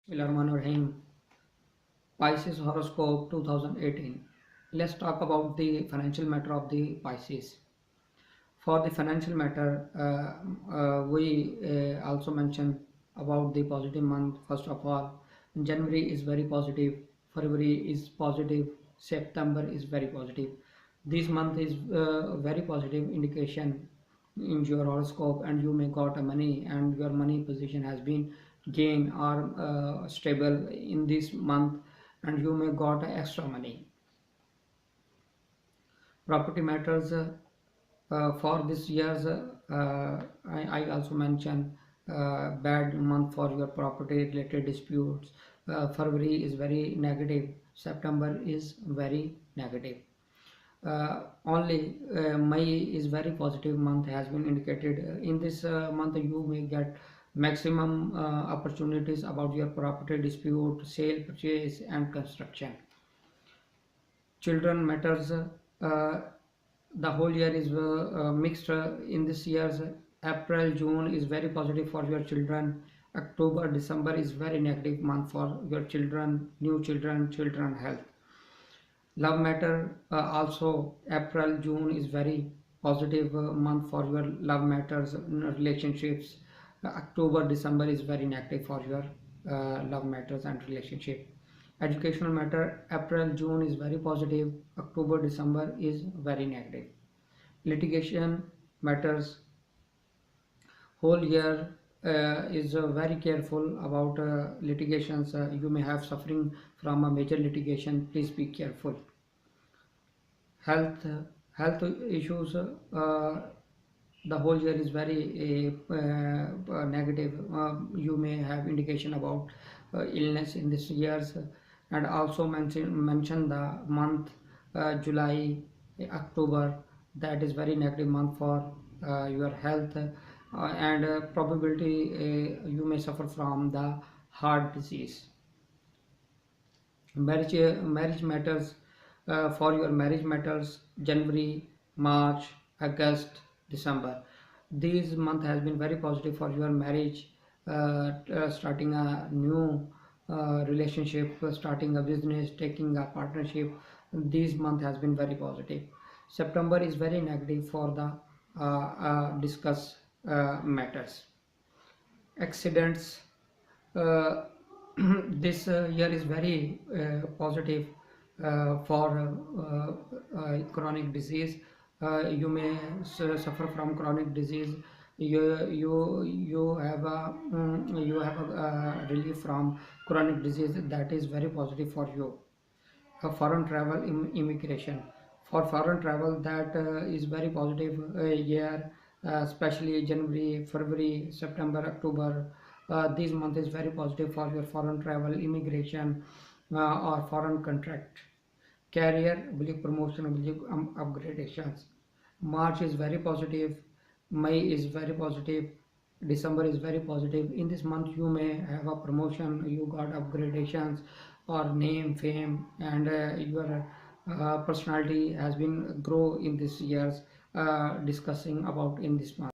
Bismillahirrahmanirrahim. Pisces horoscope 2018. Let's talk about the financial matter of the Pisces. For the financial matter, we also mention about the positive month. First of all, January is very positive, February is positive, September is very positive. This month is very positive indication in your horoscope, and you may got a money, and your money position has been gain or stable in this month, and you may got extra money. Property matters for this year's I also mention bad month for your property related disputes. February is very negative, September is very negative. Only May is very positive month has been indicated. In this month you may get maximum opportunities about your property dispute, sale, purchase and construction. Children matters, the whole year is mixed. In this year's April June is very positive for your children. October December is very negative month for your children, new children, children health. Love matter, also April June is very positive month for your love matters, relationships. October December is very negative for your love matters and relationship. Educational matter, April June is very positive, October December is very negative. Litigation matters, whole year is very careful about litigations. You may have suffering from a major litigation, please be careful. Health issues, the whole year is very negative. You may have indication about illness in this years. And also mention the month July, October, that is very negative month for your health, and probability you may suffer from the heart disease. Marriage matters, for your marriage matters, January, March, August, December. This month has been very positive for your marriage, starting a new relationship, starting a business, taking a partnership. This month has been very positive. September is very negative for the discuss matters. Accidents, uh, this year is very positive for chronic disease. You may suffer from chronic disease. You have a relief from chronic disease, that is very positive for you. Foreign travel, immigration. For foreign travel, that is very positive year, especially January, February, September, October. This month is very positive for your foreign travel, immigration, or foreign contract. Career, promotion, upgradations. March is very positive, May is very positive, December is very positive. In this month you may have a promotion, you got upgradations or name, fame, and your personality has been grow in this years, discussing about in this month.